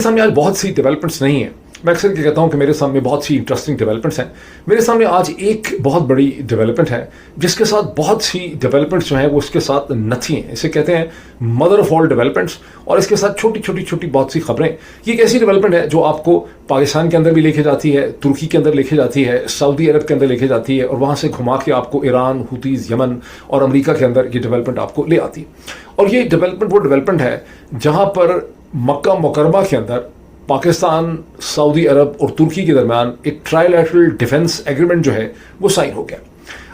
सामने आज बहुत सी डेवलपमेंट्स नहीं है। मैं अक्सर ये कहता हूँ कि मेरे सामने बहुत सी इंटरेस्टिंग डेवलपमेंट्स हैं। मेरे सामने आज एक बहुत बड़ी डेवलपमेंट है जिसके साथ बहुत सी डेवलपमेंट्स जो हैं वो इसके साथ नथी हैं। इसे कहते हैं मदर ऑफ ऑल डेवलपमेंट्स, और इसके साथ छोटी छोटी छोटी बहुत सी खबरें। ये एक ऐसी डेवलपमेंट है जो आपको पाकिस्तान के अंदर भी लेके जाती है, तुर्की के अंदर लेके जाती है, सऊदी अरब के अंदर लेके जाती है, और वहाँ से घुमा के आपको ईरान, हुतीज़, यमन और अमेरिका के अंदर ये डेवलपमेंट आपको ले आती है। और ये डेवलपमेंट वो डेवलपमेंट है जहाँ पर मक्का मुकर्रमा के अंदर पाकिस्तान, सऊदी अरब और तुर्की के दरमियान एक ट्राइलैटरल डिफेंस एग्रीमेंट जो है वो साइन हो गया।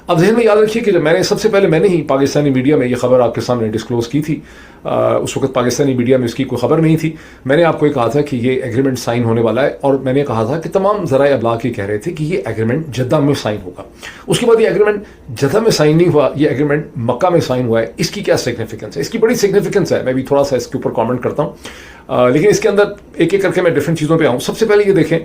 अब ज़हन में याद रखिए कि जब मैंने ही पाकिस्तानी मीडिया में ये खबर आपके सामने डिस्क्लोज़ की थी, उस वक्त पाकिस्तानी मीडिया में इसकी कोई खबर नहीं थी। मैंने आपको ये कहा था कि ये एग्रीमेंट साइन होने वाला है, और मैंने कहा था कि तमाम ज़राए अबलाग ये कह रहे थे कि ये एग्रीमेंट जद्दा में साइन होगा। उसके बाद ये एग्रीमेंट जद्दा में साइन नहीं हुआ, ये एग्रीमेंट मक्का में साइन हुआ है। इसकी क्या सिग्निफिकेंस है? इसकी बड़ी सिग्निफिकेंस है। मैं भी थोड़ा सा इसके ऊपर कॉमेंट करता हूँ, लेकिन इसके अंदर एक एक करके मैं डिफरेंट चीज़ों पे आऊँ। सबसे पहले ये देखें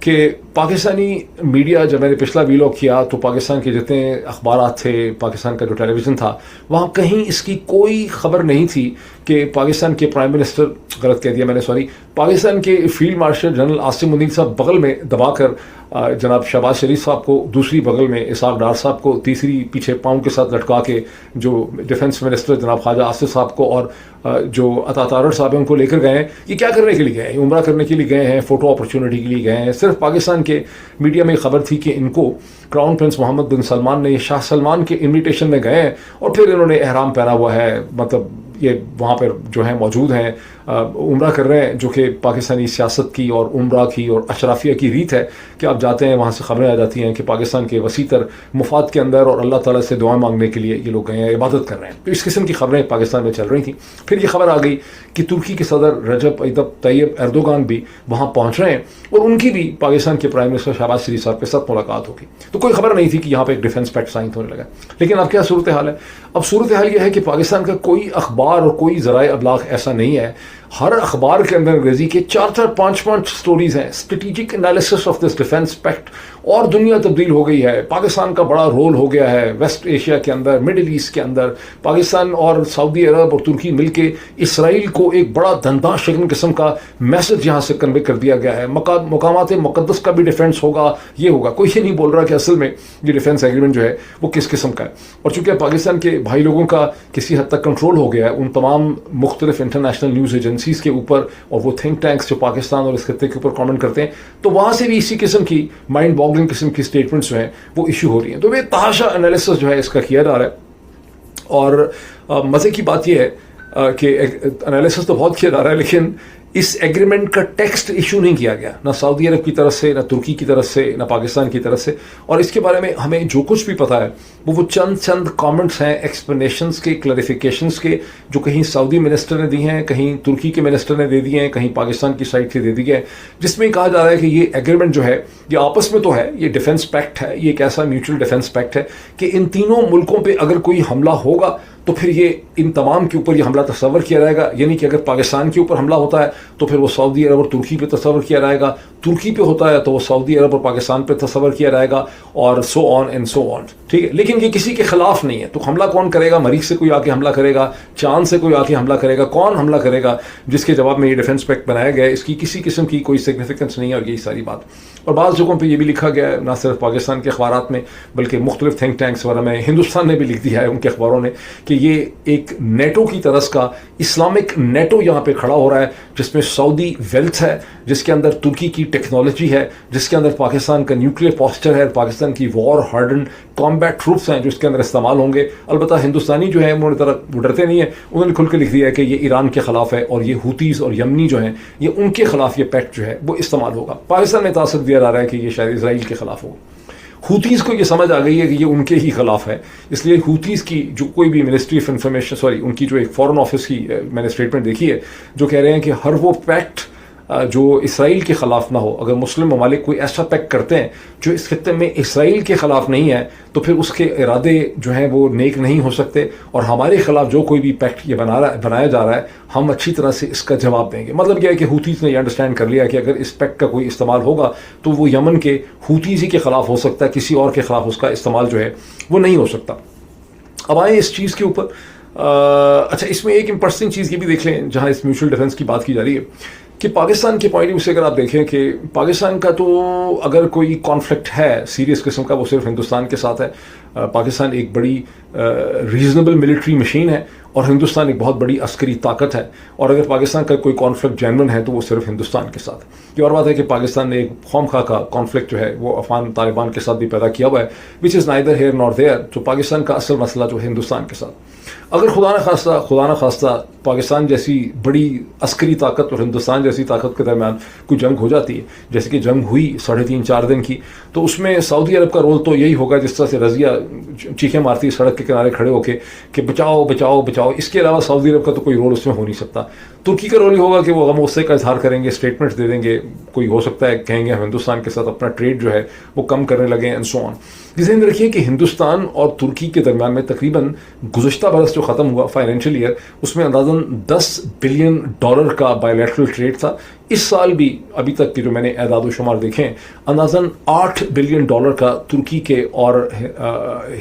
कि पाकिस्तानी मीडिया, जब मैंने पिछला वीलॉग किया तो पाकिस्तान के जितने अखबार थे, पाकिस्तान का जो टेलीविज़न था, वहाँ कहीं इसकी कोई खबर नहीं थी कि पाकिस्तान के प्राइम मिनिस्टर, गलत कह दिया मैंने, सॉरी, पाकिस्तान के field marshal general Asim Munir साहब बगल में दबाकर जनाब शहबाज शरीफ साहब को, दूसरी बगल में इसाक डार साहब को, तीसरी पीछे पाँव के साथ लटका के जो डिफेंस मिनिस्टर जनाब ख्वाजा आसिफ साहब को और जो अता तारड़ साहब हैं उनको लेकर गए हैं। ये क्या करने के लिए गए हैं? उम्रा करने के लिए गए हैं, फ़ोटो अपॉर्चुनिटी के लिए गए हैं? सिर्फ पाकिस्तान के मीडिया में खबर थी कि इनको क्राउन प्रिंस मोहम्मद बिन सलमान ने, शाह सलमान के इन्विटेशन में गए हैं और फिर इन्होंने एहराम पहना हुआ है, मतलब ये वहाँ पर जो हैं मौजूद हैं, उम्रा कर रहे हैं, जो कि पाकिस्तानी सियासत की और उम्रा की और अशराफिया की रीत है कि आप जाते हैं वहाँ से खबरें आ जाती हैं कि पाकिस्तान के वसीतर मुफाद के अंदर और अल्लाह ताला से दुआ मांगने के लिए ये लोग गए हैं, इबादत कर रहे हैं। तो इस किस्म की खबरें पाकिस्तान में चल रही थी। फिर ये खबर आ गई कि तुर्की के सदर रजब तैयब एर्दोगान भी वहाँ पहुँच रहे हैं और उनकी भी पाकिस्तान के प्राइम मिनिस्टर शहबाज शरीफ साहब के साथ मुलाकात होगी। तो कोई खबर नहीं थी कि यहाँ पर एक डिफेंस पैक्ट साइन होने लगा। लेकिन अब क्या सूरत हाल है? अब सूरत हाल यह है कि पाकिस्तान का कोई अखबार और कोई ज़राए अबलाग ऐसा नहीं है, हर अखबार के अंदर अंग्रेजी के 4-4, 5-5 स्टोरीज हैं, strategic analysis of this defence pact. और दुनिया तब्दील हो गई है, पाकिस्तान का बड़ा रोल हो गया है वेस्ट एशिया के अंदर, मिडिल ईस्ट के अंदर। पाकिस्तान और सऊदी अरब और तुर्की मिलके इसराइल को एक बड़ा धंधा शिकन किस्म का मैसेज यहाँ से कन्वे कर दिया गया है। मकामात मुक़द्दस का भी डिफेंस होगा, ये होगा। कोई ये नहीं बोल रहा कि असल में ये डिफेंस एग्रीमेंट जो है वो किस किस्म का है। और चूँकि पाकिस्तान के भाई लोगों का किसी हद तक कंट्रोल हो गया है उन तमाम मुख्तलिफ इंटरनेशनल न्यूज़ एजेंसीज़ के ऊपर, और वो थिंक टैंक्स जो पाकिस्तान और इस खत्ते के ऊपर कमेंट करते हैं, तो वहाँ से भी इसी किस्म की माइंड बॉगलिंग किस्म की स्टेटमेंट्स जो हैं वो इशू हो रही हैं। तो वे तहाशा एनालिसिस जो है इसका किया जा रहा है। और मज़े की बात यह है कि एनालिसिस तो बहुत किया जा रहा है, लेकिन इस एग्रीमेंट का टेक्स्ट इशू नहीं किया गया, ना सऊदी अरब की तरफ से, ना तुर्की की तरफ से, ना पाकिस्तान की तरफ से। और इसके बारे में हमें जो कुछ भी पता है वो चंद कमेंट्स हैं, एक्सप्लेनेशंस के, क्लैरिफिकेशंस के, जो कहीं सऊदी मिनिस्टर ने दी हैं, कहीं तुर्की के मिनिस्टर ने दे दिए हैं, कहीं पाकिस्तान की साइड से दे दी है, जिसमें कहा जा रहा है कि ये एग्रीमेंट जो है ये आपस में तो है, ये डिफेंस पैक्ट है, ये एक ऐसा म्यूचुअल डिफेंस पैक्ट है कि इन तीनों मुल्कों पर अगर कोई हमला होगा तो फिर ये इन तमाम के ऊपर ये हमला तस्वर किया जाएगा। यानी कि अगर पाकिस्तान के ऊपर हमला होता है तो फिर वो सऊदी अरब और तुर्की पे तस्वर किया जाएगा, तुर्की पे होता है तो वो सऊदी अरब और पाकिस्तान पे तस्वर किया जाएगा, और so on and so on. ठीक है, लेकिन ये किसी के खिलाफ नहीं है। तो हमला कौन करेगा? मरीख से कोई आके हमला करेगा, चांद से कोई आके हमला करेगा, कौन हमला करेगा जिसके जवाब में ये डिफेंस पैक्ट बनाया गया है, इसकी किसी किस्म की कोई सिग्निफिकेंस नहीं है। और यही सारी बात। और बाज़ जगहों पर यह भी लिखा गया है, ना सिर्फ पाकिस्तान के अखबार में बल्कि मुख्तलिफ थिंक टैंक्स वगैरह में, हिंदुस्तान ने भी लिख दिया है उनके अखबारों ने, कि ये एक नेटो की तरह का इस्लामिक नेटो यहाँ पे खड़ा हो रहा है, जिसमें सऊदी वेल्थ है, जिसके अंदर तुर्की की टेक्नोलॉजी है, जिसके अंदर पाकिस्तान का न्यूक्लियर पोस्टर है, पाकिस्तान की वॉर हार्डन कॉम्बैट ट्रूप्स हैं जो इसके अंदर इस्तेमाल होंगे। अलबत्ता हिंदुस्तानी जो है वो डरते नहीं है, उन्होंने खुल के लिख दिया है कि ये ईरान के खिलाफ है और ये हुतीज़ और यमनी जो हैं ये उनके खिलाफ ये पैक्ट जो है वो इस्तेमाल होगा। पाकिस्तान में तासर दिया जा रहा है कि ये शायद इसराइल के खिलाफ हो। हुतीज़ को ये समझ आ गई है कि ये उनके ही खिलाफ है, इसलिए हुतीज़ की जो कोई भी मिनिस्ट्री ऑफ इंफॉर्मेशन, सॉरी, उनकी जो एक फॉरेन ऑफिस की मैंने स्टेटमेंट देखी है जो कह रहे हैं कि हर वो पैक्ट जो इसराइल के ख़िलाफ़ ना हो, अगर मुस्लिम ममालिक कोई ऐसा पैक्ट करते हैं जो इस खित्ते में इसराइल के ख़िलाफ़ नहीं है तो फिर उसके इरादे जो हैं वो नेक नहीं हो सकते, और हमारे ख़िलाफ़ जो कोई भी पैक्ट ये बनाया जा रहा है हम अच्छी तरह से इसका जवाब देंगे। मतलब क्या है कि हुतीज़ ने ये अंडरस्टैंड कर लिया कि अगर इस पैक्ट का कोई इस्तेमाल होगा तो वो यमन के हुतीज़ ही के ख़िलाफ़ हो सकता है, किसी और के ख़िलाफ़ उसका इस्तेमाल जो है वो नहीं हो सकता। अब आए इस चीज़ के ऊपर। अच्छा, इसमें एक इंटरेस्टिंग चीज़ ये भी देख लें, जहाँ इस म्यूचुअल डिफेंस की बात की जा रही है کہ پاکستان کے پوائنٹ آف ویو سے اگر آپ دیکھیں کہ پاکستان کا تو اگر کوئی کانفلکٹ ہے سیریس قسم کا وہ صرف ہندوستان کے ساتھ ہے. پاکستان ایک بڑی ریزنیبل ملٹری مشین ہے اور ہندوستان ایک بہت بڑی عسکری طاقت ہے, اور اگر پاکستان کا کوئی کانفلکٹ جینون ہے تو وہ صرف ہندوستان کے ساتھ. یہ اور بات ہے کہ پاکستان نے ایک قوم خواہ کا کانفلکٹ جو ہے وہ افغان طالبان کے ساتھ بھی پیدا کیا ہوا ہے, وچ از نائدر ہیئر نار دیئر. تو پاکستان کا اصل مسئلہ جو ہے ہندوستان کے ساتھ. اگر خدا نہ خواستہ پاکستان جیسی بڑی عسکری طاقت اور ہندوستان جیسی طاقت کے درمیان کوئی جنگ ہو جاتی ہے, جیسے کہ جنگ ہوئی 3.5-4 دن کی, تو اس میں سعودی عرب کا رول تو یہی ہوگا جس طرح سے رضیہ چیخیں مارتی ہے سڑک کے کنارے کھڑے ہو کے کہ بچاؤ بچاؤ بچاؤ. اس کے علاوہ سعودی عرب کا تو کوئی رول اس میں ہو نہیں سکتا. ترکی کا رول یہ ہوگا کہ وہ غم و غصے کا اظہار کریں گے, اسٹیٹمنٹس دے دیں گے, کوئی ہو سکتا ہے کہیں گے ہم ہندوستان کے ساتھ اپنا ٹریڈ جو ہے وہ کم کرنے لگے اینڈ سو آن. ذہن رکھیے کہ ہندوستان اور ترکی کے درمیان میں تقریباً گزشتہ برس جو ختم ہوا فائنینشیل ایئر, اس میں اندازاً $10 بلین کا بائیلیٹرل ٹریڈ تھا. اس سال بھی ابھی تک کے جو میں نے اعداد و شمار دیکھے ہیں اندازاً $8 بلین کا ترکی کے اور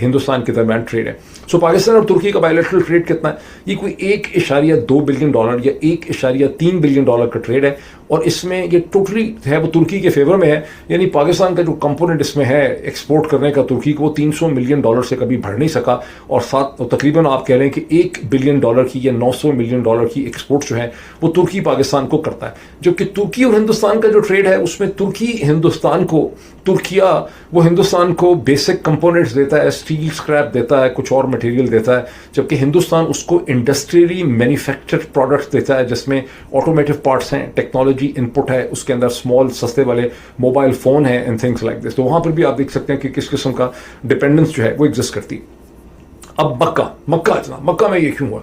ہندوستان کے درمیان ٹریڈ ہے. سو پاکستان اور ترکی کا بائیلیٹرل ٹریڈ کتنا ہے؟ یہ کوئی $1.2 بلین یا $1.3 بلین کا ٹریڈ ہے, اور اس میں یہ ٹوٹلی ہے وہ ترکی کے فیور میں ہے. یعنی پاکستان کا جو کمپوننٹ اس میں ہے ایکسپورٹ کرنے کا ترکی کو, وہ $300 ملین سے کبھی بڑھ نہیں سکا, اور ساتھ تقریباً آپ کہہ لیں کہ $1 بلین کی یا $900 ملین کی ایکسپورٹ جو ہے وہ ترکی پاکستان کو کرتا ہے. جبکہ ترکی اور ہندوستان کا جو ٹریڈ ہے اس میں وہ ہندوستان کو بیسک کمپوننٹس دیتا ہے, اسٹیل اسکریپ دیتا ہے, کچھ اور مٹیریل دیتا ہے, جبکہ ہندوستان اس کو انڈسٹریلی مینوفیکچرڈ پروڈکٹس دیتا ہے جس میں آٹومیٹو پارٹس ہیں, ٹیکنالوجی ان پٹ ہے, اس کے اندر اسمال سستے والے موبائل فون ہیں اینڈ تھنگس لائک دس. تو وہاں پر بھی آپ دیکھ سکتے ہیں کہ کس قسم کا ڈپینڈنس جو ہے وہ ایگزسٹ کرتی. اب مکہ میں یہ کیوں ہوا؟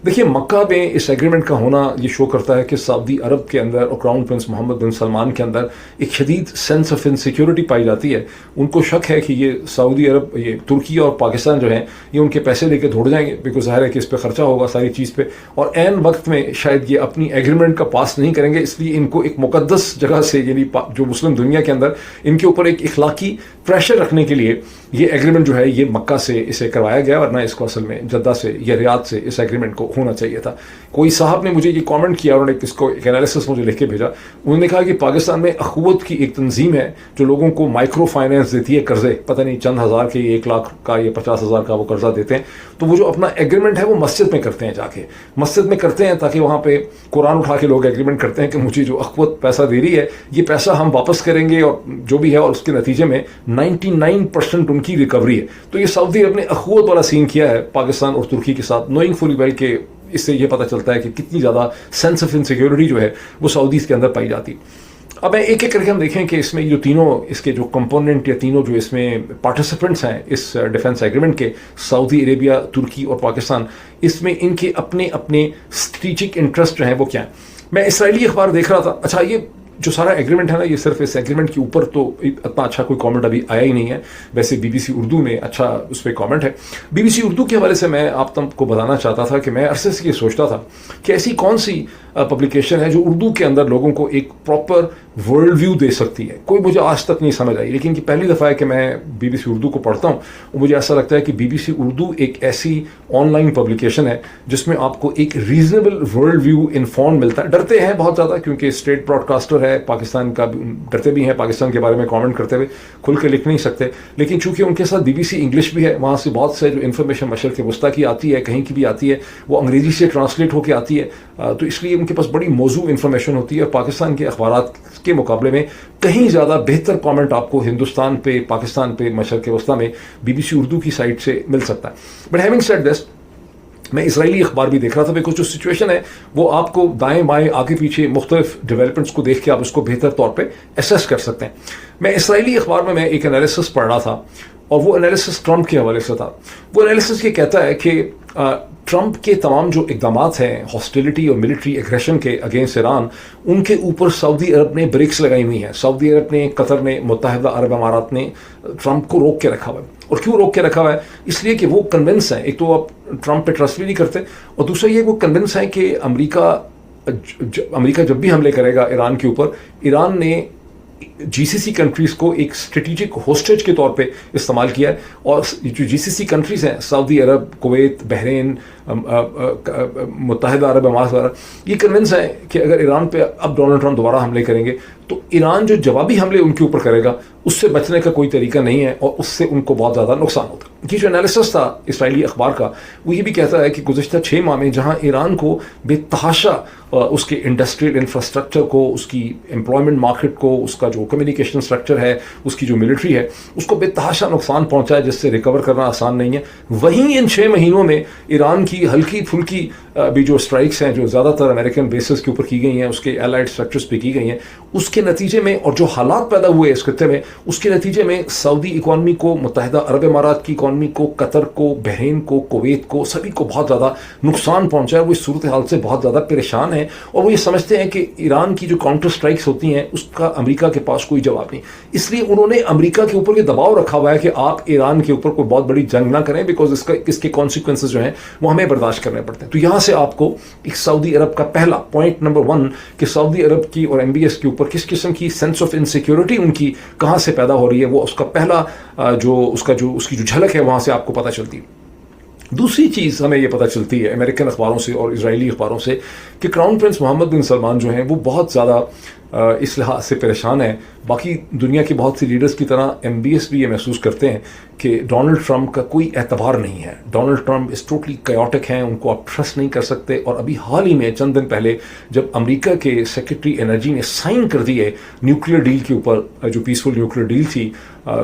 دیکھیے, مکہ میں اس ایگریمنٹ کا ہونا یہ شو کرتا ہے کہ سعودی عرب کے اندر اور کراؤن پرنس محمد بن سلمان کے اندر ایک شدید سینس آف انسیکیورٹی پائی جاتی ہے. ان کو شک ہے کہ یہ سعودی عرب, یہ ترکی اور پاکستان جو ہیں یہ ان کے پیسے لے کے دوڑ جائیں گے, بیکاز ظاہر ہے کہ اس پہ خرچہ ہوگا ساری چیز پہ, اور عین وقت میں شاید یہ اپنی ایگریمنٹ کا پاس نہیں کریں گے. اس لیے ان کو ایک مقدس جگہ سے, یعنی جو مسلم دنیا کے اندر ان کے اوپر ایک اخلاقی پریشر رکھنے کے لیے یہ ایگریمنٹ جو ہے یہ مکہ سے اسے کروایا گیا, ورنہ اس کو اصل میں جدہ سے یا ریاض سے اس ایگریمنٹ کو ہونا چاہیے تھا. کوئی صاحب نے مجھے یہ کامنٹ کیا, انہوں نے اس کو ایک انالیسس مجھے لکھ کے بھیجا. انہوں نے کہا کہ پاکستان میں اخوت کی ایک تنظیم ہے جو لوگوں کو مائکرو فائنینس دیتی ہے, قرضے, پتہ نہیں چند ہزار کے, 1 لاکھ کا یا 50,000 کا وہ قرضہ دیتے ہیں. تو وہ جو اپنا ایگریمنٹ ہے وہ مسجد میں کرتے ہیں, جا کے مسجد میں کرتے ہیں, تاکہ وہاں پہ قرآن اٹھا کے لوگ ایگریمنٹ کرتے ہیں کہ مجھے جو اخوت پیسہ دے رہی ہے یہ پیسہ ہم واپس کریں گے, اور جو بھی ہے, اور اس کے نتیجے میں 99% ان کی ریکوری ہے. تو یہ سعودی عرب نے اخوت والا سین کیا ہے پاکستان اور ترکی کے ساتھ, نوئنگ فلی ویل کہ اس سے یہ پتہ چلتا ہے کہ کتنی زیادہ سینس آف انسیکیورٹی جو ہے وہ سعودیز کے اندر پائی جاتی. اب ایک ایک کر کے ہم دیکھیں کہ اس میں جو تینوں اس کے جو کمپوننٹ یا تینوں جو اس میں پارٹیسپینٹس ہیں اس ڈیفنس ایگریمنٹ کے, سعودی عربیہ, ترکی اور پاکستان, اس میں ان کے اپنے اپنے اسٹریٹجک انٹرسٹ جو ہیں وہ کیا ہیں. میں اسرائیلی اخبار دیکھ رہا تھا. اچھا, یہ جو سارا ایگریمنٹ ہے نا, یہ صرف اس ایگریمنٹ کے اوپر تو اتنا اچھا کوئی کامنٹ ابھی آیا ہی نہیں ہے. ویسے BBC اردو میں اچھا اس پہ کامنٹ ہے. BBC اردو کے حوالے سے میں آپ تم کو بتانا چاہتا تھا کہ میں عرصے سے یہ سوچتا تھا کہ ایسی کون سی پبلیکیشن ہے جو اردو کے اندر لوگوں کو ایک پراپر ورلڈ ویو دے سکتی ہے. کوئی مجھے آج تک نہیں سمجھ آئی, لیکن یہ پہلی دفعہ ہے کہ میں BBC اردو کو پڑھتا ہوں, اور مجھے ایسا لگتا ہے کہ BBC اردو ایک ایسی آن لائن پبلیکیشن ہے جس میں آپ کو ایک ریزنیبل ورلڈ ویو انفارم ملتا ہے. ڈرتے ہیں بہت زیادہ کیونکہ اسٹیٹ براڈ کاسٹر ہے پاکستان کا, ڈرتے بھی ہیں پاکستان کے بارے میں کامنٹ کرتے ہوئے, کھل کے لکھ نہیں سکتے, لیکن چونکہ ان کے ساتھ BBC انگلش بھی ہے, وہاں سے بہت سے جو انفارمیشن مشرق وسطیٰ کی آتی ہے, کہیں کی بھی آتی ہے, وہ انگریزی سے ٹرانسلیٹ ہو کے آتی ہے, تو اس لیے ان کے پاس بڑی موضوع انفارمیشن ہوتی ہے. اور پاکستان کے اخبارات کے مقابلے میں کہیں زیادہ بہتر کامنٹ آپ کو ہندوستان پہ, پاکستان پہ, مشرق وسطیٰ میں BBC اردو کی سائٹ سے مل سکتا ہے. بٹ ہیونگ سیڈ دس, میں اسرائیلی اخبار بھی دیکھ رہا تھا, بیکاز جو سچویشن ہے وہ آپ کو دائیں بائیں آگے پیچھے مختلف ڈیولپمنٹس کو دیکھ کے آپ اس کو بہتر طور پہ ایسیس کر سکتے ہیں. میں اسرائیلی اخبار میں ایک انالیسس پڑھ رہا تھا, اور وہ انالیسس ٹرمپ کے حوالے سے تھا. وہ انالیسس یہ کہتا ہے کہ ٹرمپ کے تمام جو اقدامات ہیں ہاسٹیلٹی اور ملٹری ایگریشن کے اگینسٹ ایران, ان کے اوپر سعودی عرب نے بریکس لگائی ہوئی ہیں. سعودی عرب نے, قطر نے, متحدہ عرب امارات نے ٹرمپ کو روک کے رکھا ہوا ہے. اور کیوں روک کے رکھا ہوا ہے؟ اس لیے کہ وہ کنونس ہیں, ایک تو آپ ٹرمپ پہ ٹرسٹ بھی نہیں کرتے, اور دوسرا یہ وہ کنونس ہیں کہ امریکہ جب بھی حملے کرے گا ایران کے اوپر, ایران نے GCC کنٹریز کو ایک اسٹریٹجک ہوسٹیج کے طور پہ استعمال کیا ہے. اور جو GCC کنٹریز ہیں, سعودی عرب, کویت, بحرین, متحدہ عرب امارات وغیرہ یہ کنونس ہے کہ اگر ایران پہ اب ڈونلڈ ٹرمپ دوبارہ حملے کریں گے تو ایران جو جوابی حملے ان کے اوپر کرے گا اس سے بچنے کا کوئی طریقہ نہیں ہے اور اس سے ان کو بہت زیادہ نقصان ہوتا ہے. یہ جو انالیسس تھا اسرائیلی اخبار کا وہ یہ بھی کہتا ہے کہ گزشتہ 6 ماہ میں جہاں ایران کو بے تحاشا اس کے انڈسٹریل انفراسٹرکچر کو، اس کی امپلائمنٹ مارکیٹ کو، اس کا جو کمیونیکیشن اسٹرکچر ہے، اس کی جو ملٹری ہے، اس کو بے تحاشا نقصان پہنچا ہے جس سے ریکور کرنا آسان نہیں ہے. وہیں ان 6 مہینوں میں ایران کی ہلکی پھلکی بھی جو اسٹرائکس ہیں جو زیادہ تر امریکن بیسز کے اوپر کی گئی ہیں، اس کے الائڈ اسٹرکچرز پہ کی گئی ہیں، اس کے نتیجے میں اور جو حالات پیدا ہوئے اس خطے میں، اس کے نتیجے میں سعودی اکانومی کو، متحدہ عرب امارات کی اکانومی کو، قطر کو، بحرین کو، کویت کو، سبھی کو بہت زیادہ نقصان پہنچا ہے. وہ اس صورتحال سے بہت زیادہ پریشان ہیں اور وہ یہ سمجھتے ہیں کہ ایران کی جو کاؤنٹر اسٹرائکس ہوتی ہیں اس کا امریکہ کے پاس کوئی جواب نہیں. اس لیے انہوں نے امریکہ کے اوپر یہ دباؤ رکھا ہوا ہے کہ آپ ایران کے اوپر کوئی بہت بڑی جنگ نہ کریں، بیکاز اس کے کانسیکوینسز جو ہیں وہ ہمیں برداشت کرنے پڑتے ہیں. تو یہاں سے آپ کو ایک سعودی عرب کا پہلا پوائنٹ نمبر 1 کہ سعودی عرب کی اور MBS کے اوپر کس قسم کی سینس آف انسیکیورٹی ان کی کہاں سے پیدا ہو رہی ہے، وہ اس کا پہلا اس کی جو جھلک ہے وہاں سے آپ کو پتہ چلتی ہے. دوسری چیز ہمیں یہ پتہ چلتی ہے امریکن اخباروں سے اور اسرائیلی اخباروں سے کہ کراؤن پرنس محمد بن سلمان جو ہیں وہ بہت زیادہ اس لحاظ سے پریشان ہیں. باقی دنیا کے بہت سی لیڈرز کی طرح MBS بھی یہ محسوس کرتے ہیں کہ ڈونلڈ ٹرمپ کا کوئی اعتبار نہیں ہے. ڈونلڈ ٹرمپ اس ٹوٹلی کیوٹک ہیں، ان کو آپ ٹرسٹ نہیں کر سکتے. اور ابھی حال ہی میں چند دن پہلے جب امریکا کے سیکرٹری انرجی نے سائن کر دیے نیوکلیر ڈیل کے اوپر، جو پیسفل نیوکلیر ڈیل تھی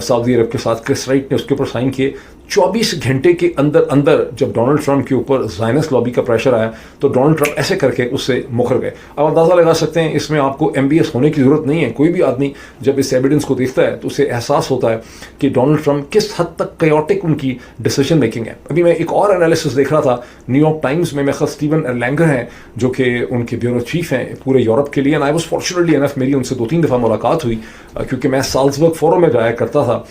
سعودی عرب کے ساتھ، کرس رائٹ نے اس کے اوپر سائن کیے. 24 گھنٹے کے اندر جب ڈونلڈ ٹرمپ کے اوپر زائنس لابی کا پریشر آیا تو ڈونلڈ ٹرمپ ایسے کر کے اس سے مکر گئے. اب اندازہ لگا سکتے ہیں اس میں آپ کو MBS ہونے کی ضرورت نہیں ہے. کوئی بھی آدمی جب اس ایویڈنس کو دیکھتا ہے تو اسے احساس ہوتا ہے کہ ڈونلڈ ٹرمپ کس حد تک کیوٹک ان کی ڈیسیژن میکنگ ہے. ابھی میں ایک اور انالیسس دیکھ رہا تھا نیو یارک ٹائمز میں، خاص اسٹیون ارلینگر ہیں جو کہ ان کے بیورو چیف ہیں پورے یورپ کے لیے. آئی واز فارچونیٹلی انف میری ان سے 2-3 دفعہ ملاقات ہوئی کیونکہ میں سالزبرگ فورم میں جایا کرتا تھا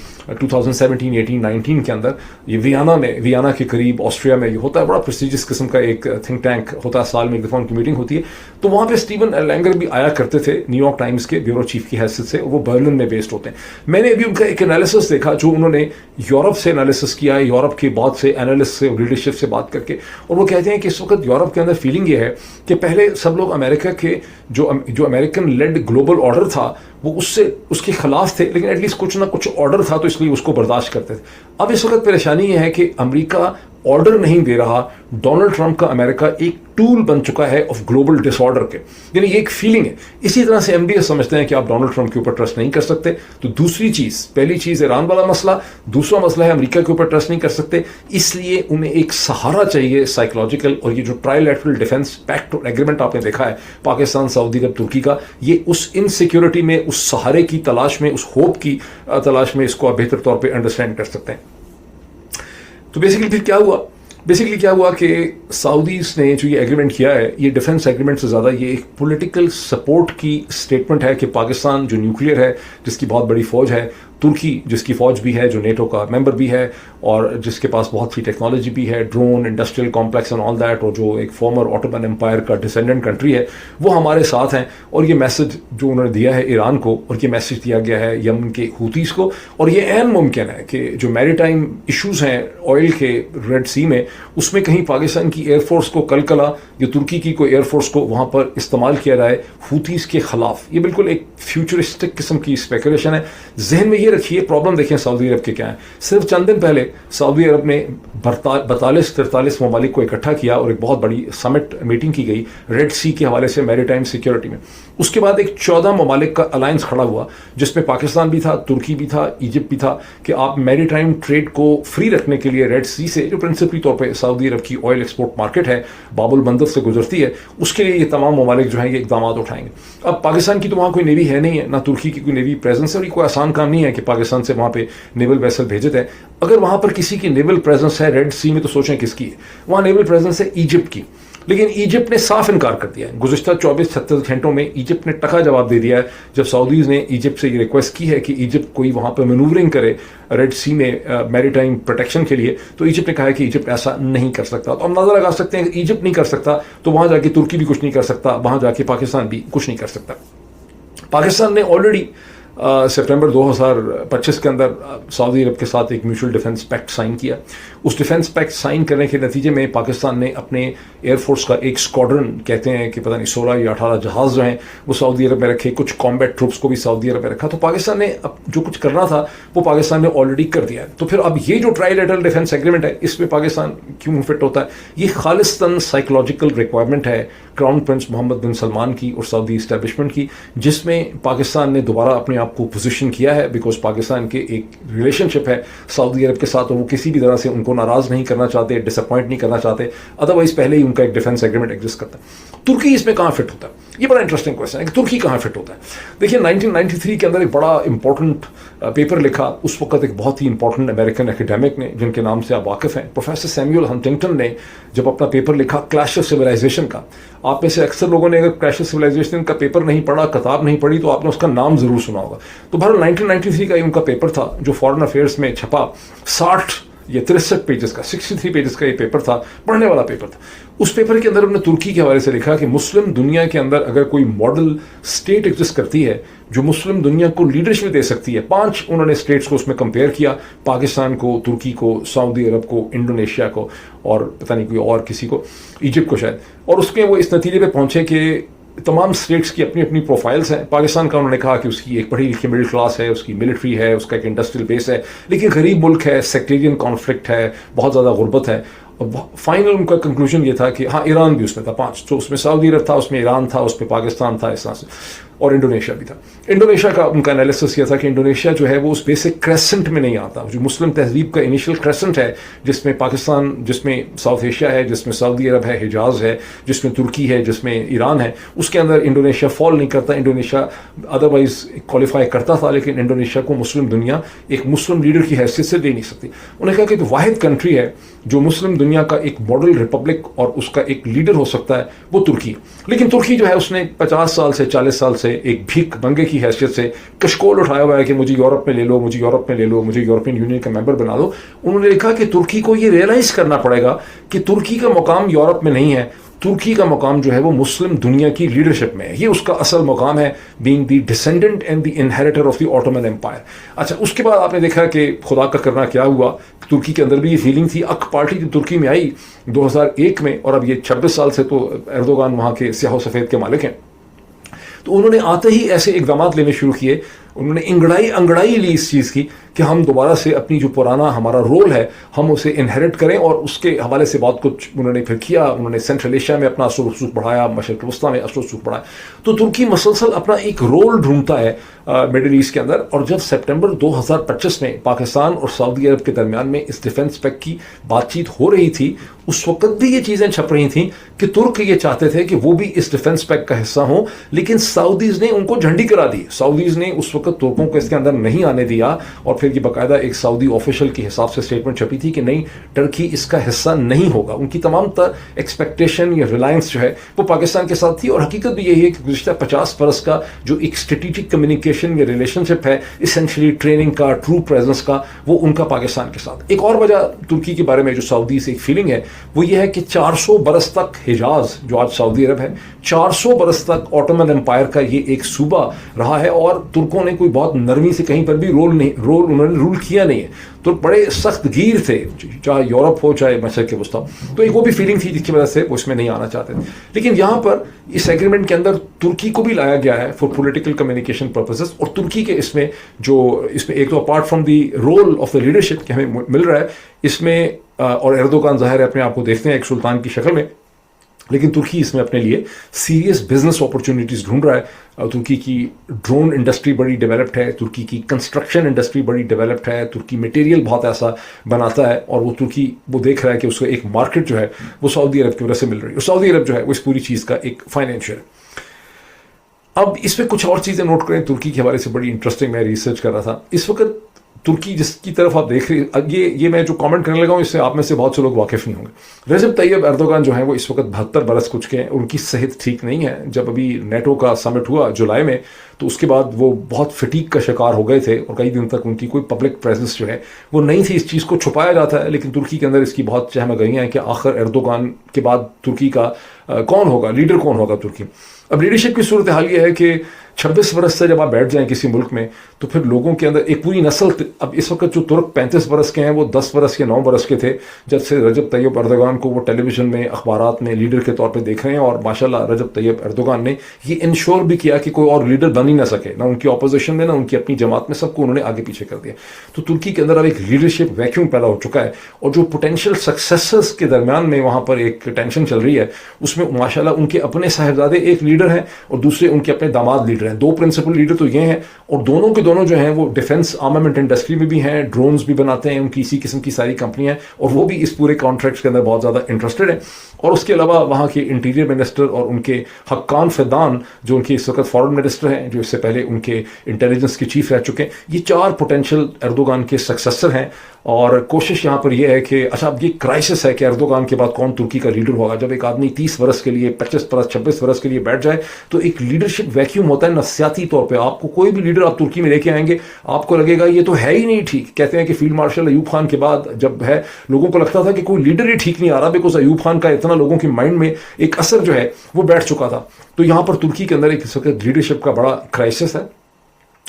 2017، 18، 19 کے اندر. یہ ویانا کے قریب آسٹریا میں یہ ہوتا ہے، بڑا پریسٹیجس قسم کا ایک تھنک ٹینک ہوتا ہے، سال میں ایک دفعہ ان کی میٹنگ ہوتی ہے. تو وہاں پہ اسٹیون ارلینگر بھی آیا کرتے تھے نیو یارک ٹائمز کے بیورو چیف کی حیثیت سے، وہ برلن میں بیسڈ ہوتے ہیں. میں نے ابھی ان کا ایک انالیسس دیکھا جو انہوں نے یورپ سے انالیسس کیا ہے، یورپ کے بہت سے انالسٹ سے اور لیڈرشپ سے بات کر کے، اور وہ کہتے ہیں کہ اس وقت یورپ کے اندر فیلنگ یہ ہے کہ پہلے سب لوگ امریکہ کے جو امریکن لیڈ گلوبل آرڈر تھا وہ اس کے خلاف تھے، لیکن ایٹ لیسٹ کچھ نہ کچھ آرڈر تھا تو اس لیے اس کو برداشت کرتے تھے. اب اس وقت پریشانی یہ ہے کہ امریکہ آرڈر نہیں دے رہا، ڈونلڈ ٹرمپ کا امریکہ ایک ٹول بن چکا ہے آف گلوبل ڈس آرڈر کے، یعنی یہ ایک فیلنگ ہے. اسی طرح سے MBS سمجھتے ہیں کہ آپ ڈونلڈ ٹرمپ کے اوپر ٹرسٹ نہیں کر سکتے. تو دوسری چیز، پہلی چیز ایران والا مسئلہ، دوسرا مسئلہ ہے امریکہ کے اوپر ٹرسٹ نہیں کر سکتے. اس لیے انہیں ایک سہارا چاہیے سائیکولوجیکل، اور یہ جو ٹرائی لیٹرل ڈیفنس پیکٹ اور ایگریمنٹ آپ نے دیکھا ہے پاکستان، سعودی عرب، ترکی کا، یہ اس انسیکیورٹی میں، اس سہارے کی تلاش میں، اس ہوپ کی تلاش میں اس کو آپ بہتر طور پہ انڈرسٹینڈ کر سکتے ہیں. تو بیسیکلی پھر کیا ہوا کہ سعودیز نے جو یہ ایگریمنٹ کیا ہے، یہ ڈیفنس ایگریمنٹ سے زیادہ یہ ایک پولیٹیکل سپورٹ کی سٹیٹمنٹ ہے کہ پاکستان جو نیوکلیئر ہے، جس کی بہت بڑی فوج ہے، ترکی جس کی فوج بھی ہے، جو نیٹو کا ممبر بھی ہے اور جس کے پاس بہت سی ٹیکنالوجی بھی ہے، drone, industrial complex and all that, اور جو ایک فارمر آٹومن امپائر کا ڈسینڈنٹ کنٹری ہے، وہ ہمارے ساتھ ہیں. اور یہ میسج جو انہوں نے دیا ہے ایران کو، اور یہ میسج دیا گیا ہے یمن کے ہوتیز کو. اور یہ عین ممکن ہے کہ جو میری ٹائم ایشوز ہیں آئل کے ریڈ سی میں، اس میں کہیں پاکستان کی ایئر فورس کو کلکلا یا ترکی کی کوئی ایئر فورس کو وہاں پر استعمال کیا جائے ہوتیز کے خلاف. یہ بالکل ایک فیوچرسٹک قسم کی اسپیکولیشن ہے. ذہن میں یہ رکھیے، پرابلم دیکھیں سعودی عرب کے کیا ہیں. صرف چند دن پہلے سعودی عرب نے 42-43 ممالک کو اکٹھا کیا اور ایک بہت بڑی سمٹ میٹنگ کی گئی ریڈ سی کے حوالے سے، میری ٹائم سیکیورٹی میں. اس کے بعد ایک 14 ممالک کا الائنس کھڑا ہوا جس میں پاکستان بھی تھا، ترکی بھی تھا، ایجپٹ بھی تھا، کہ آپ میری ٹائم ٹریڈ کو فری رکھنے کے لیے ریڈ سی سے، جو پرنسپلی طور پہ سعودی عرب کی آئل ایکسپورٹ مارکیٹ ہے، باب البندر سے گزرتی ہے، اس کے لیے یہ تمام ممالک جو ہیں یہ اقدامات اٹھائیں گے. اب پاکستان کی تو وہاں کوئی نیوی ہے نہیں ہے، نہ ترکی کی کوئی نیوی پریزنس ہے، اور یہ کوئی آسان کام نہیں ہے کہ پاکستان سے وہاں پہ نیول ویسل بھیجے تھے. اگر وہاں پر کسی کی نیول پریزنس ہے ریڈ سی میں تو سوچیں کس کی ہے. وہاں نیول پریزنس ہے ایجپٹ کی، لیکن ایجپٹ نے صاف انکار کر دیا ہے. گزشتہ 24-36 گھنٹوں میں ایجپٹ نے ٹکا جواب دے دیا ہے جب سعودیز نے ایجپٹ سے یہ ریکویسٹ کی ہے کہ ایجپٹ کوئی وہاں پہ مینوورنگ کرے ریڈ سی میں میری ٹائم پروٹیکشن کے لیے، تو ایجپٹ نے کہا ہے کہ ایجپٹ ایسا نہیں کر سکتا. تو ہم اندازہ لگا سکتے ہیں کہ ایجپٹ نہیں کر سکتا تو وہاں جا کے ترکی بھی کچھ نہیں کر سکتا، وہاں جا کے پاکستان بھی کچھ نہیں کر سکتا. پاکستان نے آلریڈی सितंबर 2025 के अंदर सऊदी अरब के साथ एक म्यूचुअल डिफेंस पैक्ट साइन किया। उस डिफेंस पैक्ट साइन करने के नतीजे में पाकिस्तान ने अपने एयरफोर्स का एक स्क्वाड्रन, कहते हैं कि पता नहीं 16 या 18 जहाज़ जो हैं वो सऊदी अरब में रखे, कुछ कॉम्बैट ट्रूप्स को भी सऊदी अरब में रखा। तो पाकिस्तान ने अब जो कुछ करना था वो पाकिस्तान ने ऑलरेडी कर दिया है। तो फिर अब ये जो ट्राइलेटरल डिफेंस एग्रीमेंट है इसमें पाकिस्तान क्यों फिट होता है? ये खालिस्तान साइकोलॉजिकल रिक्वायरमेंट है क्राउन प्रिंस मोहम्मद बिन सलमान की और सऊदी इस्टेब्लिशमेंट की, जिसमें पाकिस्तान ने दोबारा अपने आप को पोजीशन किया है। बिकॉज पाकिस्तान के एक रिलेशनशिप है सऊदी अरब के साथ और वो किसी भी तरह से उनको नाराज नहीं करना चाहते, डिसअपॉइंट नहीं करना चाहते, अदरवाइज पहले ही उनका एक डिफेंस एग्रीमेंट एग्जिस्ट करता है। तुर्की इसमें कहाँ फिट होता है? ये बड़ा इंटरेस्टिंग क्वेश्चन है कि तुर्की कहाँ फिट होता है। देखिए 1993 के अंदर एक बड़ा इंपॉर्टेंट पेपर लिखा उस वक्त एक बहुत ही इंपॉर्टेंट अमेरिकन एकेडमिक ने, जिनके नाम से आप वाकिफ हैं, प्रोफेसर सैमुअल हंटिंगटन ने जब अपना पेपर लिखा क्लैश ऑफ सिविलाइजेशन का। आप में से अक्सर लोगों ने अगर क्लैश ऑफ सिविलाइजेशन का पेपर नहीं पढ़ा, किताब नहीं पढ़ी, तो आपने उसका नाम जरूर सुना होगा। तो बहरहाल 1993 का ये उनका पेपर था जो फॉरेन अफेयर्स में छपा। 63 पेजेस का, 63 पेजेस का ये पेपर था, पढ़ने वाला पेपर था। उस पेपर के अंदर उन्होंने तुर्की के हवाले से लिखा कि मुस्लिम दुनिया के अंदर अगर कोई मॉडल स्टेट एग्जिस्ट करती है जो मुस्लिम दुनिया को लीडरशिप दे सकती है, 5 उन्होंने स्टेट्स को उसमें कंपेयर किया, पाकिस्तान को, तुर्की को, सऊदी अरब को, इंडोनेशिया को और पता नहीं कोई और किसी को, इजिप्ट को शायद। और उसके वो इस नतीजे पे पहुंचे कि तमाम स्टेट्स की अपनी अपनी प्रोफाइल्स हैं। पाकिस्तान का उन्होंने कहा कि उसकी एक पढ़ी लिखी मिडिल क्लास है, उसकी मिलिट्री है, उसका एक इंडस्ट्रियल बेस है, लेकिन गरीब मुल्क है, सेक्टेरियन कॉन्फ्लिक्ट है, बहुत ज़्यादा गुर्बत है। और फाइनल उनका कंक्लूजन ये था कि हाँ, ईरान भी उसमें था 5, तो उसमें सऊदी अरब था, उसमें ईरान था, उसमें पाकिस्तान था, इस तरह से, और इंडोनेशिया भी था। इंडोनेशिया का उनका एनालिसिस ये था कि इंडोनेशिया जो है वो उस बेसिक क्रेसेंट में नहीं आता, जो मुस्लिम तहजीब का इनिशियल क्रेसेंट है, जिसमें पाकिस्तान, जिसमें साउथ एशिया है, जिसमें सऊदी अरब है, हिजाज है, जिसमें तुर्की है, जिसमें ईरान है, उसके अंदर इंडोनेशिया फॉल नहीं करता। इंडोनेशिया अदरवाइज क्वालिफाई करता था, लेकिन इंडोनेशिया को मुस्लिम दुनिया एक मुस्लिम लीडर की हैसियत से दे नहीं सकती। उन्होंने कहा कि तो वाहिद कंट्री है जो मुस्लिम दुनिया का एक मॉडल रिपब्लिक और उसका एक लीडर हो सकता है, वो तुर्की है। लेकिन तुर्की जो है उसने 50 साल से 40 साल से एक भीख मंगे की हैसियत से कशकोल उठाया हुआ है कि मुझे यूरोप में ले लो, मुझे यूरोप में ले लो, मुझे यूरोपियन यूनियन का मेंबर बना दो। उन्होंने लिखा कि तुर्की को ये रियलाइज करना पड़ेगा कि तुर्की का मुकाम यूरोप में नहीं है, तुर्की का मुकाम जो है वो मुस्लिम दुनिया की लीडरशिप में है। ये उसका असल मुकाम है, being the descendant and the inheritor of the Ottoman Empire. अच्छा, उसके बाद आपने देखा कि खुदा का करना क्या हुआ, तुर्की के अंदर भी ये फीलिंग थी। अक पार्टी जो तुर्की में आई 2001 में, और अब ये 26 साल से तो एर्दोगान वहाँ के स्याह सफ़ेद के मालिक हैं। तो उन्होंने आते ही ऐसे इकदाम लेने शुरू किए, उन्होंने अंगड़ाई ली इस चीज़ की कि हम दोबारा से अपनी जो पुराना हमारा रोल है हम उसे इनहेरिट करें, और उसके हवाले से बहुत कुछ उन्होंने फिर किया। उन्होंने सेंट्रल एशिया में अपना असर रसूख बढ़ाया, मशरक़ वस्ता में असर रसूख बढ़ाया। तो तुर्की मसलसल अपना एक रोल ढूंढता है मिडिल ईस्ट के अंदर। और जब सितंबर 2025 में पाकिस्तान और सऊदी अरब के दरमियान में इस डिफेंस पैक्ट की बातचीत हो रही थी, उस वक्त भी ये चीज़ें छप रही थी कि तुर्क ये चाहते थे कि वो भी इस डिफेंस पैक्ट का हिस्सा हों, लेकिन सऊदीज़ ने उनको झंडी करा दी। सऊदीज़ ने उस वक्त तुर्कों को इसके अंदर नहीं आने दिया, और फिर ये बाकायदा एक सऊदी ऑफिशियल के हिसाब से स्टेटमेंट छपी थी कि नहीं, टर्की इसका हिस्सा नहीं होगा। उनकी तमाम एक्सपेक्टेशन या रिलायंस जो है वो पाकिस्तान के साथ थी, और हकीकत भी यही है कि गुज़िश्ता 50 बरस का जो एक स्ट्रेटेजिक कम्युनिकेशन या रिलेशनशिप है, इसेंशली ट्रेनिंग का, ट्रू प्रेजेंस का, वो उनका पाकिस्तान के साथ। एक और वजह तुर्की के बारे में जो सऊदी से एक फीलिंग है वो ये है कि 400 बरस तक हिजाज जो आज सऊदी अरब है, 400 बरस तक ऑटोमन एम्पायर का ये एक सूबा रहा है, और तुर्कों ने कोई बहुत नरमी से कहीं पर भी उन्होंने रूल किया नहीं है। तो बड़े सख्त गिर थे, चाहे यूरोप हो चाहे मशरक़ वस्ता। तो एक वो भी फीलिंग थी जिसकी वजह से वो इसमें नहीं आना चाहते थे। लेकिन यहाँ पर इस एग्रीमेंट के अंदर तुर्की को भी लाया गया है फॉर पॉलिटिकल कम्युनिकेशन पर्पसेस, और तुर्की के इसमें एक तो apart from the role of the leadership के हमें मिल रहा है इसमें, और एर्दोगान ज़ाहिर है अपने आप को देखते हैं एक सुल्तान की शक्ल में, लेकिन तुर्की इसमें अपने लिए सीरियस बिजनेस अपॉर्चुनिटीज़ ढूंढ रहा है। तुर्की की ड्रोन इंडस्ट्री बड़ी डेवलप्ड है, तुर्की की कंस्ट्रक्शन इंडस्ट्री बड़ी डेवलप्ड है, तुर्की मटेरियल बहुत ऐसा बनाता है, और वो तुर्की वो देख रहा है कि उसको एक मार्केट जो है वो सऊदी अरब की वजह से मिल रही है, और सऊदी अरब जो है वो इस पूरी चीज़ का एक फाइनेंशियल है। अब इसमें कुछ और चीज़ें नोट करें तुर्की के हवाले से, बड़ी इंटरेस्टिंग, मैं रिसर्च कर रहा था इस वक्त। तुर्की जिसकी तरफ आप देख रहे, ये मैं जो कमेंट करने लगा हूँ इससे आप में से बहुत से लोग वाकिफ नहीं होंगे। रजब तैयब एर्दोगान जो है वो इस वक्त 72 बरस कुछ के हैं, उनकी सेहत ठीक नहीं है। जब अभी नेटो का समिट हुआ जुलाई में, तो उसके बाद वो बहुत फटीक का शिकार हो गए थे, और कई दिन तक उनकी कोई पब्लिक प्रेजेंस जो है वो नहीं थी। इस चीज़ को छुपाया जाता है, लेकिन तुर्की के अंदर इसकी बहुत चहमगहियाँ हैं कि आखिर एर्दोगान के बाद तुर्की का कौन होगा, लीडर कौन होगा तुर्की। अब लीडरशिप की सूरत हाल ये है कि 26 बरस से जब आप बैठ जाएं किसी मुल्क में तो फिर लोगों के अंदर एक पूरी नस्ल, अब इस वक्त जो तुर्क 35 बरस के हैं वो 10 बरस के 9 बरस के थे जब से रजब तैयब एर्दोगान को वो टेलीविजन में अखबारात में लीडर के तौर पे देख रहे हैं। और माशाल्लाह रजब तैयब एर्दोगान ने ये इंश्योर भी किया कि कोई और लीडर बन ही ना सके, ना उनकी अपोजिशन में ना उनकी अपनी जमात में, सबको उन्होंने आगे पीछे कर दिया। तो तुर्की के अंदर अब एक लीडरशिप वैक्यूम पैदा हो चुका है और जो पोटेंशियल सक्सेसर्स के दरमियान में वहाँ पर एक टेंशन चल रही है उसमें माशाल्लाह उनके अपने साहिबजादे एक लीडर हैं और दूसरे उनके अपने दामाद लीडर हैं। 2 प्रिंसिपल लीडर तो ये हैं और दोनों के दोनों जो हैं वो डिफेंस आर्मामेंट इंडस्ट्री में भी हैं, ड्रोन्स भी बनाते हैं, उनकी इसी किस्म की सारी कंपनियां हैं और वो भी इस पूरे कॉन्ट्रैक्ट के अंदर बहुत ज़्यादा इंटरेस्टेड हैं। और उसके अलावा वहाँ के इंटीरियर मिनिस्टर और उनके हक्कान फिदान जो उनके इस वक्त फॉरेन मिनिस्टर हैं, जो इससे पहले उनके इंटेलिजेंस के चीफ रह चुके हैं, ये 4 पोटेंशियल एर्दोगान के सक्सेसर हैं। और कोशिश यहाँ पर यह है कि अच्छा अब ये क्राइसिस है कि एर्दोगान के बाद कौन तुर्की का लीडर होगा। जब एक आदमी 30 बरस के लिए, 25 बरस, 26 बरस के लिए बैठ जाए तो एक लीडरशिप वैक्यूम होता है नफसियाती तौर पे। आपको कोई भी लीडर आप तुर्की में लेके आएंगे आपको लगेगा ये तो है ही नहीं ठीक। कहते हैं कि फील्ड मार्शल अयूब खान के बाद जब है लोगों को लगता था कि कोई लीडर ही ठीक नहीं आ रहा, बिकॉज अयूब खान का इतना लोगों के माइंड में एक असर जो है वो बैठ चुका था। तो यहाँ पर तुर्की के अंदर एक इस वक्त लीडरशिप का बड़ा क्राइसिस है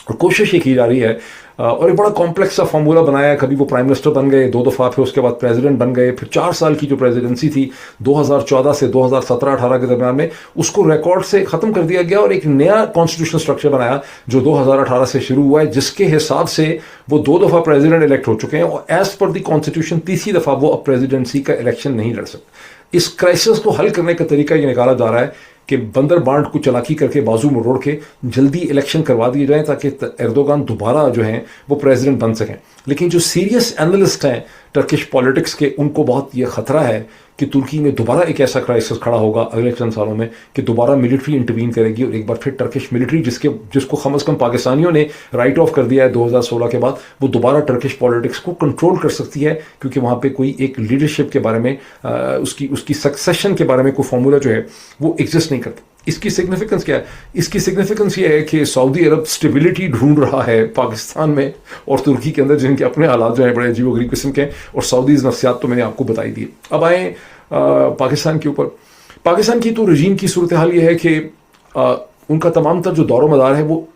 और कोशिश ये की जा रही है और एक बड़ा कॉम्प्लेक्स सा फॉर्मूला बनाया है। कभी वो प्राइम मिनिस्टर बन गए 2 दफ़ा, फिर उसके बाद प्रेसिडेंट बन गए, फिर 4 साल की जो प्रेसिडेंसी थी 2014 से 2017-18 के दरमियान में उसको रिकॉर्ड से ख़त्म कर दिया गया और एक नया कॉन्स्टिट्यूशनल स्ट्रक्चर बनाया जो 2018 से शुरू हुआ है, जिसके हिसाब से वो 2 दफ़ा प्रेसिडेंट इलेक्ट हो चुके हैं और एज पर द कॉन्स्टिट्यूशन तीसरी दफ़ा वो अब प्रेसिडेंसी का इलेक्शन नहीं लड़ सकते। इस क्राइसिस को हल करने का तरीका ये निकाला जा रहा है कि बंदर बांट को चालाकी करके बाजू मरोड़ के जल्दी इलेक्शन करवा दिए जाएं ताकि एर्दोगान दोबारा जो हैं वो प्रेसिडेंट बन सकें। लेकिन जो सीरियस एनालिस्ट हैं टर्किश पॉलिटिक्स के, उनको बहुत ये खतरा है कि तुर्की में दोबारा एक ऐसा क्राइसिस खड़ा होगा अगले चंद सालों में कि दोबारा मिलिट्री इंटरवीन करेगी और एक बार फिर टर्किश मिलिट्री जिसको कम अज़ कम पाकिस्तानियों ने राइट ऑफ कर दिया है 2016 के बाद, वो दोबारा टर्किश पॉलिटिक्स को कंट्रोल कर सकती है क्योंकि वहाँ पे कोई एक लीडरशिप के बारे में उसकी सक्सेशन के बारे में कोई फॉर्मूला जो है वो एग्जिस्ट नहीं करता। इसकी सिग्निफिकेंस क्या है? इसकी सिग्निफिकेंस ये है कि सऊदी अरब स्टेबिलिटी ढूंढ रहा है पाकिस्तान में और तुर्की के अंदर, जिनके अपने हालात जो है बड़े अजीब गरीब किस्म के हैं और सऊदीज़ नफ्सियात तो मैंने आपको बताई दी। अब आए पाकिस्तान के ऊपर। पाकिस्तान की तो रजीम की सूरत हाल ये है कि उनका तमाम तर जो दौर मदार है वो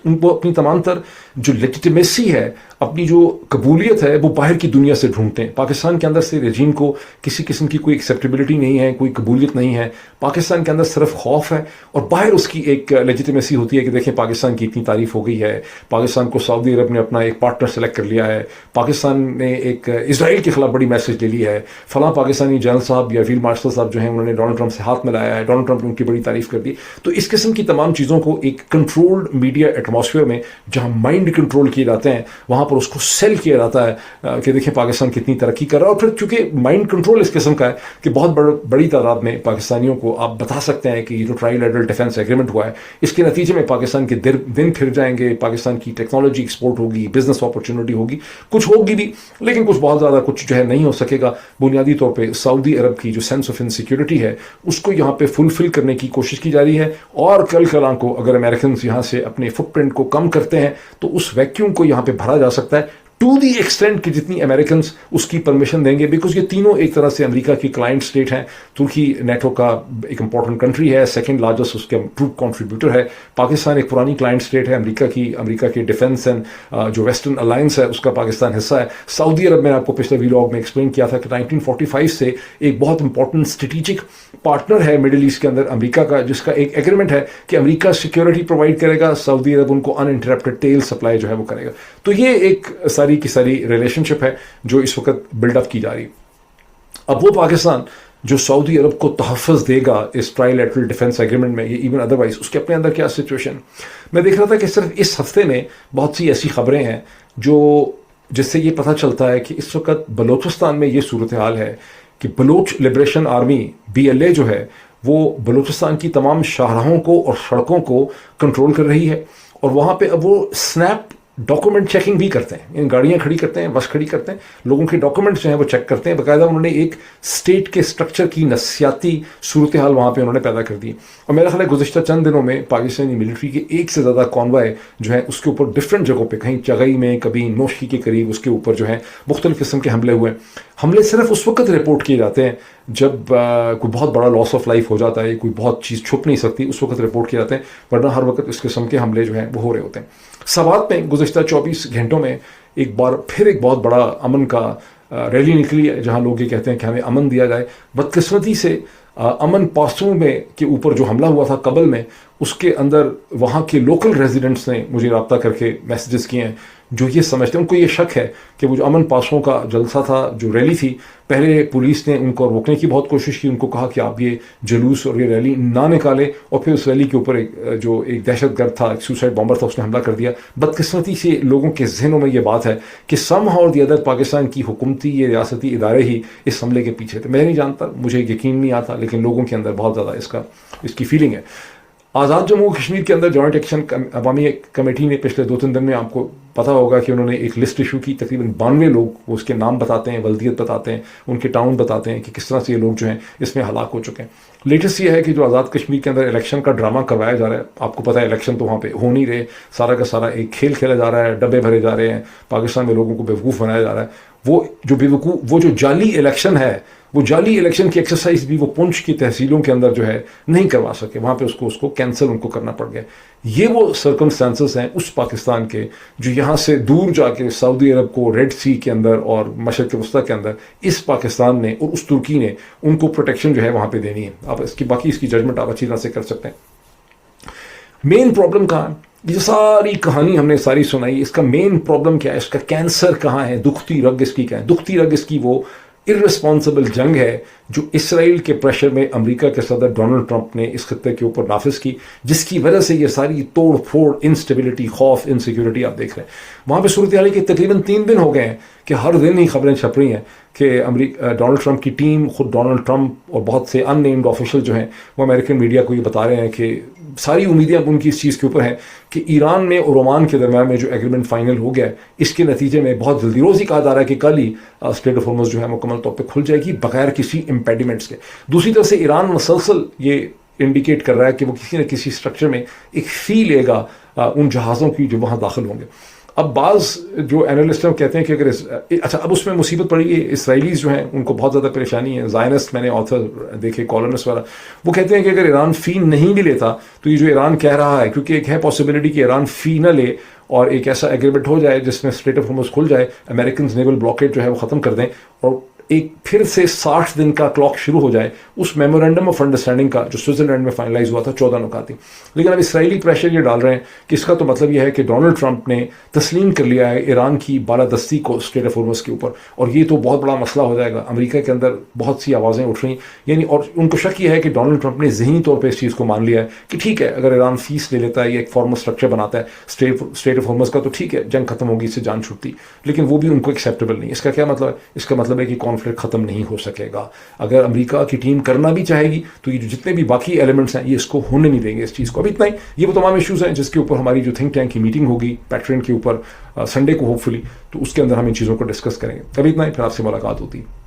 उनको अपनी तमाम तर जो लेजिटिमेसी है, अपनी जो कबूलियत है, वो बाहर की दुनिया से ढूंढते हैं। पाकिस्तान के अंदर से रजीम को किसी किस्म की कोई एक्सेप्टेबिलिटी नहीं है, कोई कबूलियत नहीं है। पाकिस्तान के अंदर सिर्फ खौफ है और बाहर उसकी एक लेजिटिमेसी होती है कि देखें पाकिस्तान की इतनी तारीफ हो गई है, पाकिस्तान को सऊदी अरब ने अपना एक पार्टनर सेलेक्ट कर लिया है, पाकिस्तान ने एक इसराइल के खिलाफ बड़ी मैसेज ले ली है, फलां पाकिस्तानी जनरल साहब या फील्ड मार्शल साहब जो हैं उन्होंने डोनाल्ड ट्रंप से हाथ मिलाया है, डोनाल्ड ट्रंप ने उनकी बड़ी तारीफ कर दी। तो इस किस्म की तमाम चीज़ों को एक कंट्रोल्ड मीडिया एटमॉस्फेयर में जहाँ माइंड कंट्रोल किए जाते हैं वहाँ पर उसको सेल किया जाता है कि देखिए पाकिस्तान कितनी तरक्की कर रहा है। और फिर चूंकि माइंड कंट्रोल इस किस्म का है कि बहुत बड़ी तादाद में पाकिस्तानियों को आप बता सकते हैं कि ये जो ट्राइलेटरल डिफेंस एग्रीमेंट हुआ है इसके नतीजे में पाकिस्तान के दिन फिर जाएंगे, पाकिस्तान की टेक्नोलॉजी एक्सपोर्ट होगी, बिजनेस अपॉर्चुनिटी होगी, कुछ होगी भी लेकिन कुछ बहुत ज़्यादा कुछ जो है नहीं हो सकेगा। बुनियादी तौर पर सऊदी अरब की जो सेंस ऑफ इनसिक्योरिटी है उसको यहाँ पे फुलफिल करने की कोशिश की जा रही है और कल कलां को अगर अमेरिकन यहाँ से अपने फुटप्रिंट को कम करते हैं तो उस वैक्यूम को यहाँ पे भरा जा सकता है टू दी एक्सटेंट कि जितनी अमेरिकन उसकी परमिशन देंगे, बिकॉज ये तीनों एक तरह से अमेरिका की क्लाइंट स्टेट हैं। तुर्की नेटो का एक इंपॉर्टेंट कंट्री है, सेकंड लार्जेस्ट उसके ट्रूप कंट्रीब्यूटर है। पाकिस्तान एक पुरानी क्लाइंट स्टेट है अमेरिका की डिफेंस एंड जो वेस्टर्न अलायंस है उसका पाकिस्तान हिस्सा है। सऊदी अरब, मैंने आपको पिछले वीलॉग में एक्सप्लेन किया था कि 1945 से एक बहुत इंपॉर्टेंट स्ट्रेटेजिक पार्टनर है मिडिल ईस्ट के अंदर अमेरिका का, जिसका एक एग्रीमेंट है कि अमेरिका सिक्योरिटी प्रोवाइड करेगा, सऊदी अरब उनको अनइंटरप्टेड तेल सप्लाई जो है वो करेगा। तो ये एक सारी की सारी रिलेशनशिप है जो इस वक्त बिल्डअप की जा रही है। अब वो पाकिस्तान जो सऊदी अरब को तहफ़्फ़ुज़ देगा इस ट्राइलेटरल डिफेंस एग्रीमेंट में, ये इवन अदरवाइज उसके अपने अंदर क्या सिचुएशन। मैं देख रहा था कि सिर्फ इस हफ्ते में बहुत सी ऐसी खबरें हैं जिससे ये पता चलता है कि इस वक्त बलूचिस्तान में ये सूरत हाल है कि बलूच लिबरेशन आर्मी BLA जो है वो बलूचिस्तान की तमाम शाहराहों को और सड़कों को कंट्रोल कर रही है और वहाँ पे अब वो स्नैप डॉक्यूमेंट चेकिंग भी करते हैं, इन गाड़ियां खड़ी करते हैं, बस खड़ी करते हैं, लोगों के डॉक्यूमेंट्स जो हैं वो चेक करते हैं। बाकायदा उन्होंने एक स्टेट के स्ट्रक्चर की नफसियाती सूरत हाल वहाँ पे उन्होंने पैदा कर दी। और मेरा ख्याल है गुज़िश्ता चंद दिनों में पाकिस्तानी मिलिट्री के एक से ज़्यादा कॉन्वॉय जो है उसके ऊपर डिफरेंट जगहों पर, कहीं चगई में, कभी नोशकी के करीब, उसके ऊपर जो है मुख्तलिफ किस्म के हमले हुए। हमले सिर्फ उस वक्त रिपोर्ट किए जाते हैं जब कोई बहुत बड़ा लॉस ऑफ लाइफ हो जाता है, कोई बहुत चीज़ छुप नहीं सकती, उस वक्त रिपोर्ट किए जाते हैं, वरना हर वक्त इस किस्म के हमले जो हैं वो हो रहे होते हैं। सवात में गुज़िश्ता 24 घंटों में एक बार फिर एक बहुत बड़ा अमन का रैली निकली है, जहां लोग ये कहते हैं कि हमें अमन दिया जाए। बदकिस्मती से अमन पासों में के ऊपर जो हमला हुआ था कबल में, उसके अंदर वहाँ के लोकल रेजिडेंट्स ने मुझे रब्ता करके मैसेजेस किए हैं, जो ये समझते हैं, उनको ये शक है कि वो जो अमन पासों का जलसा था, जो रैली थी, पहले पुलिस ने उनको रोकने की बहुत कोशिश की, उनको कहा कि आप ये जुलूस और ये रैली ना निकालें, और फिर उस रैली के ऊपर एक दहशतगर्द था, एक सुसाइड बॉम्बर था, उसने हमला कर दिया। बदकिस्मती से लोगों के जहनों में ये बात है कि समहाउ और दी अदर पाकिस्तान की हुकूमती ये रियासती इदारे ही इस हमले के पीछे थे। मैं नहीं जानता, मुझे यकीन नहीं आता, लेकिन लोगों के अंदर बहुत ज़्यादा इसकी फीलिंग है। आज़ाद जम्मू कश्मीर के अंदर जॉइंट एक्शन अवामी कमेटी ने पिछले 2-3 दिन में, आपको पता होगा कि उन्होंने एक लिस्ट इशू की, तकरीबन 92 लोग, वो उसके नाम बताते हैं, वल्दियत बताते हैं, उनके टाउन बताते हैं कि किस तरह से ये लोग जो हैं इसमें हलाक हो चुके हैं। लेटेस्ट ये है कि जो आज़ाद कश्मीर के अंदर इलेक्शन का ड्रामा करवाया जा रहा है, आपको पता है इलेक्शन तो वहाँ पे हो नहीं रहे, सारा का सारा एक खेल खेला जा रहा है, डब्बे भरे जा रहे हैं, पाकिस्तान में लोगों को बेवकूफ़ बनाया जा रहा है। वो जो जाली इलेक्शन है, वो जाली इलेक्शन की एक्सरसाइज भी वो पुंछ की तहसीलों के अंदर जो है नहीं करवा सके, वहाँ पे उसको कैंसिल उनको करना पड़ गया। ये वो सर्कमस्टेंसेस हैं उस पाकिस्तान के जो यहाँ से दूर जाके सऊदी अरब को रेड सी के अंदर और मशरक़ वस्ता के अंदर इस पाकिस्तान ने और उस तुर्की ने उनको प्रोटेक्शन जो है वहाँ पे देनी है। आप इसकी जजमेंट आप अच्छी तरह से कर सकते हैं। मेन प्रॉब्लम कहाँ है? ये सारी कहानी हमने सारी सुनाई, इसका मेन प्रॉब्लम क्या है, इसका कैंसर कहाँ है, दुखती रग इसकी क्या है? दुखती रग इसकी वो इर्रेस्पॉन्सिबल जंग है जो इसराइल के प्रेशर में अमेरिका के सदर डोनाल्ड ट्रंप ने इस खत्ते के ऊपर नाफिज की, जिसकी वजह से ये सारी तोड़ फोड़, इंस्टेबिलिटी, खौफ, इनसिक्योरिटी आप देख रहे हैं। वहाँ पे सूरत हाल के तकरीबन 3 दिन हो गए हैं कि हर दिन ही खबरें छप रही हैं कि डोनाल्ड ट्रंप की टीम, खुद डोनाल्ड ट्रंप और बहुत से अननेम्ड ऑफिशियल जो हैं वो अमेरिकन मीडिया को ये बता रहे हैं कि सारी उम्मीदें अब उनकी इस चीज़ के ऊपर हैं कि ईरान में और ओमान के दरम्यान में जो एग्रीमेंट फाइनल हो गया है, इसके नतीजे में बहुत जल्दी, रोज़ ही कहा जा रहा है कि कल ही स्ट्रेट ऑफ हॉर्मुज़ जो है मुकम्मल तौर पे खुल जाएगी बगैर किसी इम्पेडिमेंट्स के। दूसरी तरफ से ईरान मुसलसल ये इंडिकेट कर रहा है कि वो किसी न किसी स्ट्रक्चर में एक फ़ी लेगा उन जहाज़ों की जो वहाँ दाखिल होंगे। अब बाज़ जो एनालिस्ट हैं कहते हैं कि अगर अब उसमें मुसीबत पड़ी है, इसराइलीज़ जो हैं उनको बहुत ज़्यादा परेशानी है। ज़ायनिस्ट मैंने ऑथर देखे, कॉलमिस्ट वाला, वो कहते हैं कि अगर ईरान फ़ी नहीं भी लेता तो ये जो ईरान कह रहा है, क्योंकि एक है पॉसिबिलिटी कि ईरान फ़ी न ले और एक ऐसा एग्रीमेंट हो जाए जिसमें स्ट्रेट ऑफ हॉर्मुज़ खुल जाए, अमेरिकन नेवल ब्लॉकेड जो है वो ख़त्म कर दें और एक फिर से 60 दिन का क्लॉक शुरू हो जाए उस मेमोरेंडम ऑफ अंडरस्टैंडिंग का जो स्विट्जरलैंड में फाइनलाइज हुआ था 14 नुकाती। लेकिन अब इसराइली प्रेशर ये डाल रहे हैं कि इसका तो मतलब यह है कि डोनाल्ड ट्रंप ने तस्लीम कर लिया है ईरान की बालादस्ती को स्ट्रेट ऑफ हॉर्मुज़ के ऊपर, और ये तो बहुत बड़ा मसला हो जाएगा। अमेरिका के अंदर बहुत सी आवाज़ें उठ रही, यानी, और उनको शक यह है कि डोनाल्ड ट्रंप ने ज़हनी तौर पर इस चीज़ को मान लिया है कि ठीक है, अगर ईरान फीस ले लेता है या एक फॉर्मल स्ट्रक्चर बनाता है स्ट्रेट ऑफ हॉर्मुज़ का, तो ठीक है, जंग खत्म होगी, इससे जान छूटती, लेकिन वो भी उनको एक्सेप्टेबल नहीं। इसका क्या मतलब है? इसका मतलब है कि कॉन्फ्लिक्ट खत्म नहीं हो सकेगा। अगर अमेरिका की टीम करना भी चाहेगी तो ये जो जितने भी बाकी एलिमेंट्स हैं ये इसको होने नहीं देंगे, इस चीज़ को। अभी इतना ही, ये वो तमाम इश्यूज़ हैं जिसके ऊपर हमारी जो थिंक टैंक की मीटिंग होगी पैट्रियन के ऊपर संडे को होपफुली, तो उसके अंदर हम इन चीज़ों को डिस्कस करेंगे। अभी इतना ही, फिर आपसे मुलाकात होती है।